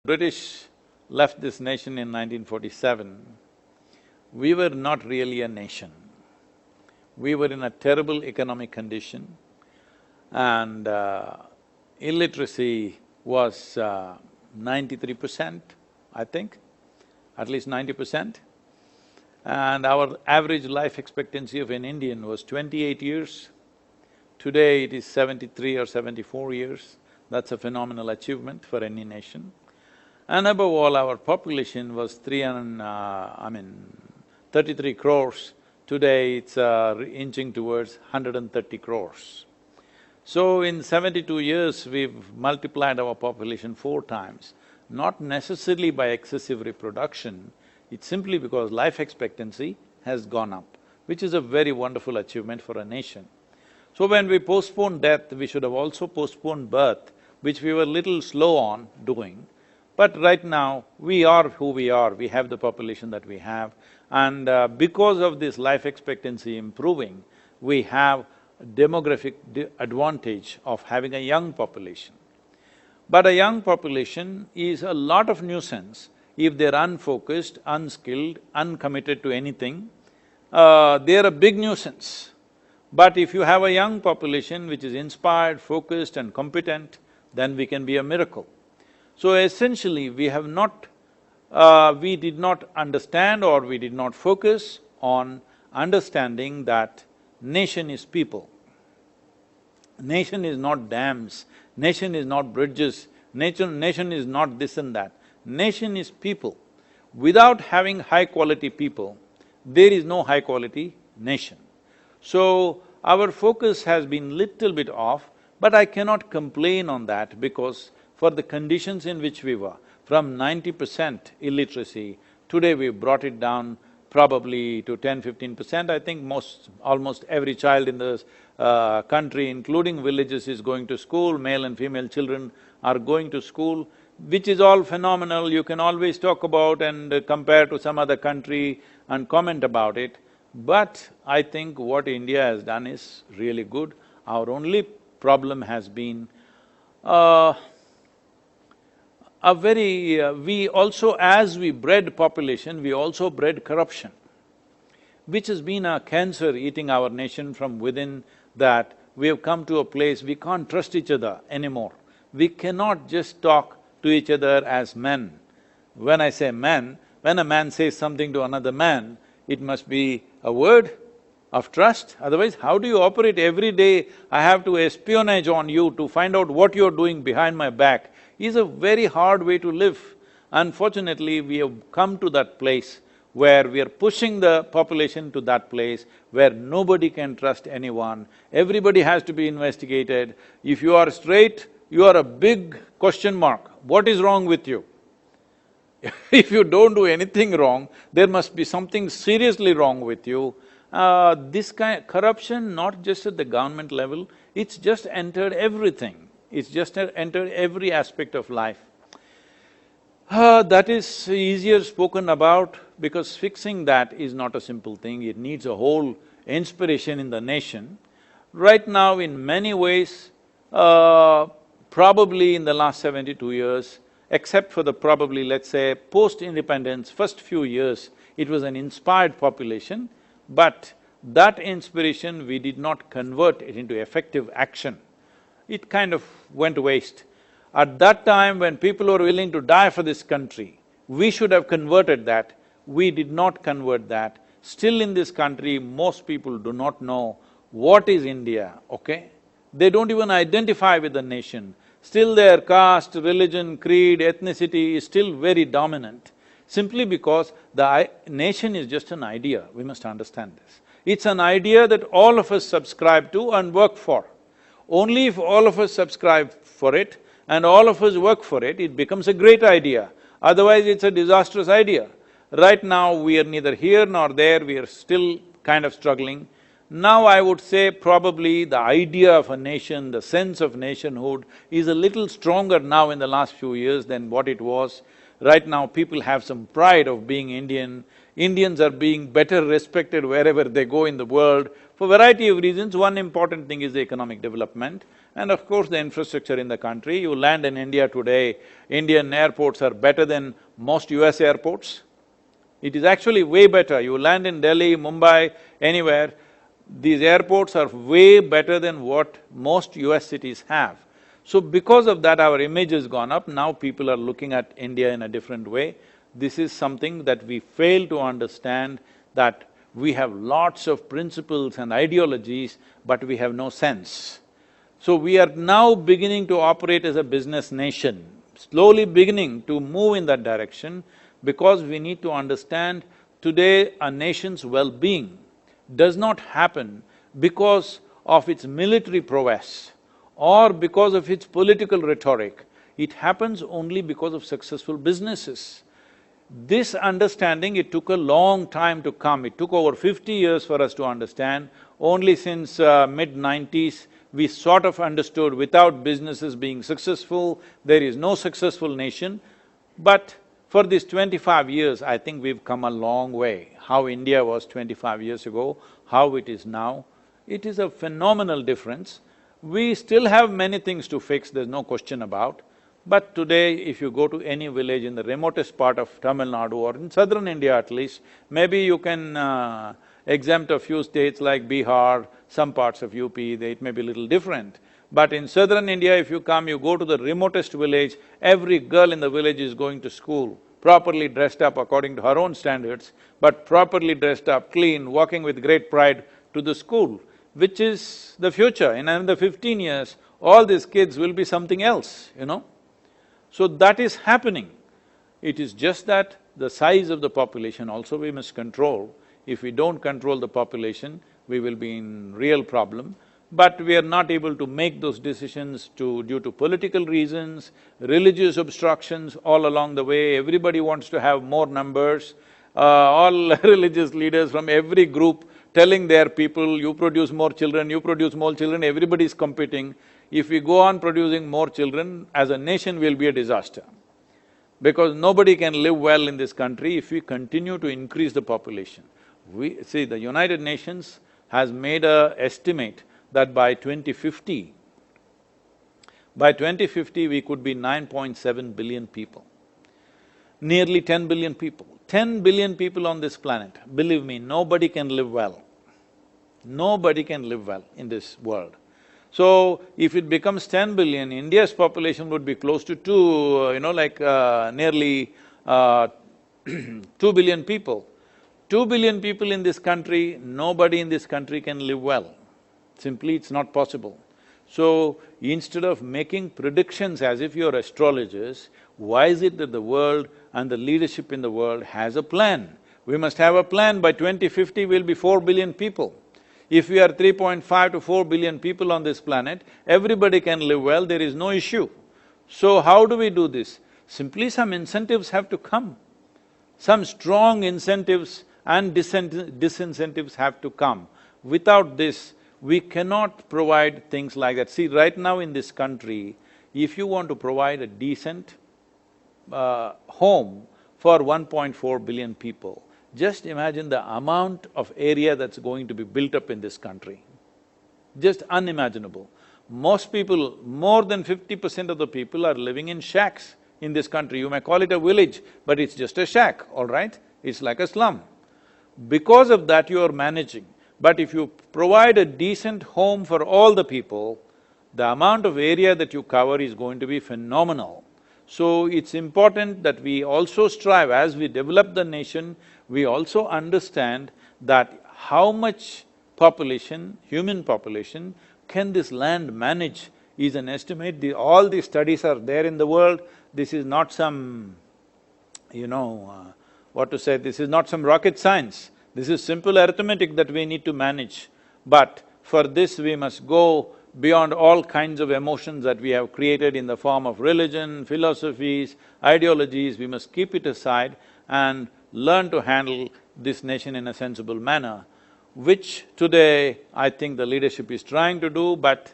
British left this nation in 1947, we were not really a nation. We were in a terrible economic condition and illiteracy was 93%, I think, at least 90%. And our average life expectancy of an Indian was 28 years. Today it is 73 or 74 years. That's a phenomenal achievement for any nation. And above all, our population was 33 crores. Today it's inching towards 130 crores. So in 72 years, we've multiplied our population 4 times, not necessarily by excessive reproduction, it's simply because life expectancy has gone up, which is a very wonderful achievement for a nation. So when we postpone death, we should have also postponed birth, which we were little slow on doing. But right now, we are who we are, we have the population that we have, and because of this life expectancy improving, we have demographic advantage of having a young population. But a young population is a lot of nuisance if they're unfocused, unskilled, uncommitted to anything. They're a big nuisance. But if you have a young population which is inspired, focused and competent, then we can be a miracle. So essentially, we did not understand or we did not focus on understanding that nation is people. Nation is not dams, nation is not bridges, nation is not this and that. Nation is people. Without having high-quality people, there is no high-quality nation. So, our focus has been little bit off, but I cannot complain on that because for the conditions in which we were, from 90% illiteracy, today we've brought it down probably to 10–15%. I think almost every child in the country, including villages, is going to school, male and female children are going to school, which is all phenomenal. You can always talk about and compare to some other country and comment about it. But I think what India has done is really good. Our only problem has been we also, as we bred population, we also bred corruption, which has been a cancer eating our nation from within, that we have come to a place we can't trust each other anymore. We cannot just talk to each other as men. When I say men, when a man says something to another man, it must be a word of trust, otherwise how do you operate? Every day I have to espionage on you to find out what you're doing behind my back is a very hard way to live. Unfortunately, we have come to that place where we are pushing the population to that place where nobody can trust anyone, everybody has to be investigated. If you are straight, you are a big question mark. What is wrong with you? If you don't do anything wrong, there must be something seriously wrong with you. This kind… corruption, not just at the government level, it's just entered everything. It's just entered every aspect of life. That is easier spoken about because fixing that is not a simple thing, it needs a whole inspiration in the nation. Right now, in many ways, probably in the last 72 years, except for the probably, let's say, post-independence, first few years, it was an inspired population, but that inspiration we did not convert it into effective action. It kind of went waste. At that time, when people were willing to die for this country, we should have converted that. We did not convert that. Still in this country, most people do not know what is India, okay? They don't even identify with the nation. Still their caste, religion, creed, ethnicity is still very dominant, simply because the nation is just an idea, we must understand this. It's an idea that all of us subscribe to and work for. Only if all of us subscribe for it and all of us work for it, it becomes a great idea. Otherwise, it's a disastrous idea. Right now, we are neither here nor there, we are still kind of struggling. Now I would say probably the idea of a nation, the sense of nationhood is a little stronger now in the last few years than what it was. Right now, people have some pride of being Indian. Indians are being better respected wherever they go in the world. For variety of reasons, one important thing is the economic development and of course the infrastructure in the country. You land in India today, Indian airports are better than most US airports. It is actually way better. You land in Delhi, Mumbai, anywhere, these airports are way better than what most US cities have. So because of that, our image has gone up, now people are looking at India in a different way. This is something that we fail to understand, that we have lots of principles and ideologies, but we have no sense. So we are now beginning to operate as a business nation, slowly beginning to move in that direction, because we need to understand today a nation's well-being does not happen because of its military prowess or because of its political rhetoric. It happens only because of successful businesses. This understanding, it took a long time to come. It took over 50 years for us to understand. Only since mid-90s, we sort of understood without businesses being successful, there is no successful nation. But for these 25 years, I think we've come a long way. How India was 25 years ago, how it is now, it is a phenomenal difference. We still have many things to fix, there's no question about. But today, if you go to any village in the remotest part of Tamil Nadu or in southern India at least, maybe you can exempt a few states like Bihar, some parts of UP, it may be a little different. But in southern India, if you come, you go to the remotest village, every girl in the village is going to school, properly dressed up according to her own standards, but properly dressed up, clean, walking with great pride to the school, which is the future. In another 15 years, all these kids will be something else, you know. So that is happening. It is just that the size of the population also we must control. If we don't control the population, we will be in real problem. But we are not able to make those decisions due to political reasons, religious obstructions all along the way. Everybody wants to have more numbers. All religious leaders from every group telling their people, you produce more children, you produce more children, everybody is competing. If we go on producing more children, as a nation we'll be a disaster. Because nobody can live well in this country if we continue to increase the population. See, the United Nations has made a estimate that by 2050, we could be 9.7 billion people, nearly 10 billion people. 10 billion people on this planet, believe me, nobody can live well. Nobody can live well in this world. So, if it becomes 10 billion, India's population would be close to nearly 2 billion people. 2 billion people in this country, nobody in this country can live well. Simply it's not possible. So, instead of making predictions as if you're astrologers, why is it that the world and the leadership in the world has a plan? We must have a plan. By 2050, we'll be 4 billion people. If we are 3.5 to 4 billion people on this planet, everybody can live well, there is no issue. So how do we do this? Simply some incentives have to come. Some strong incentives and disincentives have to come. Without this, we cannot provide things like that. See, right now in this country, if you want to provide a decent home for 1.4 billion people, just imagine the amount of area that's going to be built up in this country. Just unimaginable. Most people, more than 50% of the people are living in shacks in this country. You may call it a village, but it's just a shack, all right? It's like a slum. Because of that, you are managing. But if you provide a decent home for all the people, the amount of area that you cover is going to be phenomenal. So it's important that we also strive, as we develop the nation, we also understand that how much population, human population, can this land manage is an estimate. All these studies are there in the world. This is not some, this is not some rocket science. This is simple arithmetic that we need to manage. But for this we must go beyond all kinds of emotions that we have created in the form of religion, philosophies, ideologies. We must keep it aside and learn to handle this nation in a sensible manner, which today I think the leadership is trying to do, but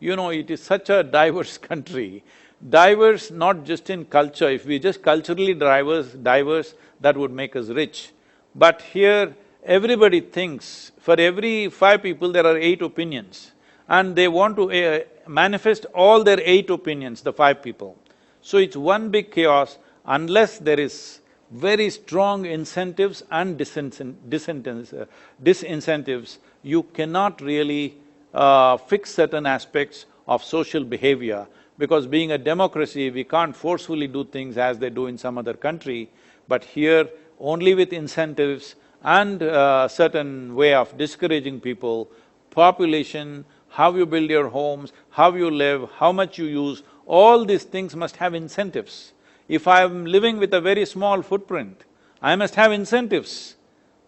it is such a diverse country. Diverse not just in culture. If we just culturally diverse, that would make us rich. But here, everybody thinks, for every 5 people there are 8 opinions, and they want to manifest all their 8 opinions, the 5 people. So it's one big chaos unless there is very strong incentives and disincentives, you cannot really fix certain aspects of social behavior, because being a democracy, we can't forcefully do things as they do in some other country, but here only with incentives and certain way of discouraging people, population, how you build your homes, how you live, how much you use, all these things must have incentives. If I'm living with a very small footprint, I must have incentives.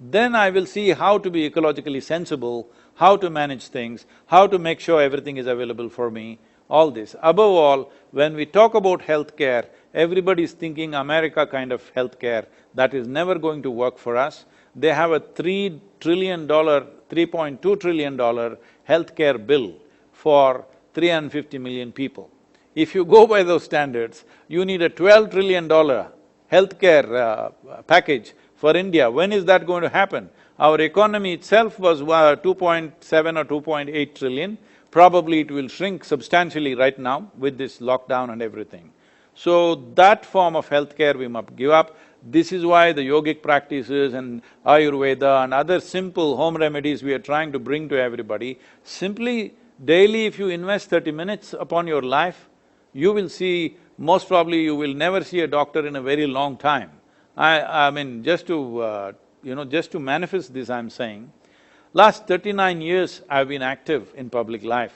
Then I will see how to be ecologically sensible, how to manage things, how to make sure everything is available for me, all this. Above all, when we talk about healthcare, everybody is thinking America kind of healthcare. That is never going to work for us. They have a $3 trillion, $3.2 trillion healthcare bill for 350 million people. If you go by those standards, you need a $12 trillion healthcare package for India. When is that going to happen? Our economy itself was 2.7 or 2.8 trillion. Probably it will shrink substantially right now with this lockdown and everything. So that form of healthcare we must give up. This is why the yogic practices and Ayurveda and other simple home remedies we are trying to bring to everybody. Simply daily if you invest 30 minutes upon your life, you will see, most probably you will never see a doctor in a very long time. I mean, just to just to manifest this I'm saying, last 39 years I've been active in public life.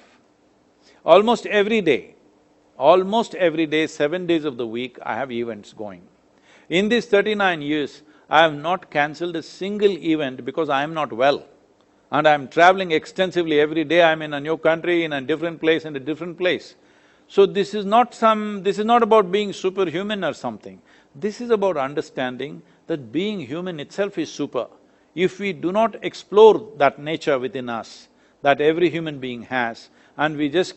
Almost every day, 7 days of the week, I have events going. In these 39 years, I have not cancelled a single event because I am not well. And I'm traveling extensively every day, I'm in a new country, in a different place, in a different place. So this is not about being superhuman or something. This is about understanding that being human itself is super. If we do not explore that nature within us, that every human being has, and we just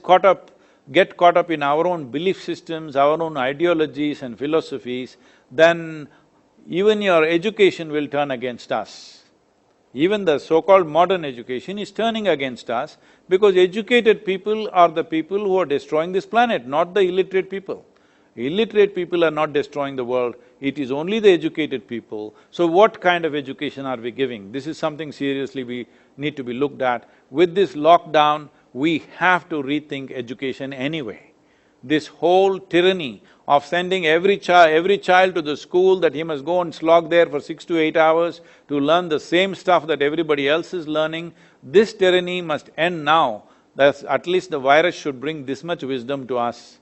get caught up in our own belief systems, our own ideologies and philosophies, then even your education will turn against us. Even the so-called modern education is turning against us, because educated people are the people who are destroying this planet, not the illiterate people. Illiterate people are not destroying the world, it is only the educated people. So what kind of education are we giving? This is something seriously we need to be looked at. With this lockdown, we have to rethink education anyway. This whole tyranny of sending every child to the school that he must go and slog there for 6 to 8 hours to learn the same stuff that everybody else is learning, this tyranny must end now. That's at least the virus should bring this much wisdom to us,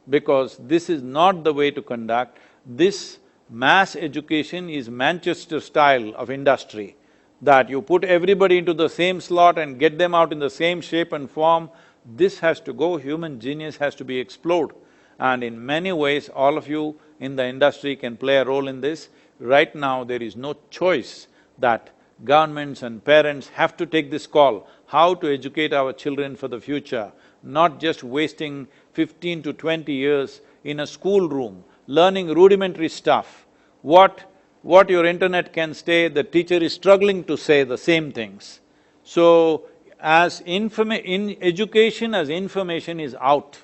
because this is not the way to conduct. This mass education is Manchester style of industry, that you put everybody into the same slot and get them out in the same shape and form. This has to go, human genius has to be explored. And in many ways, all of you in the industry can play a role in this. Right now, there is no choice that governments and parents have to take this call, how to educate our children for the future, not just wasting 15 to 20 years in a schoolroom, learning rudimentary stuff. What your internet can say, the teacher is struggling to say the same things. So, education as information is out.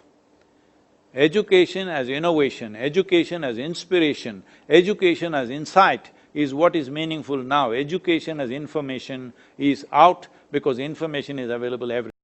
Education as innovation, education as inspiration, education as insight is what is meaningful now. Education as information is out, because information is available everywhere.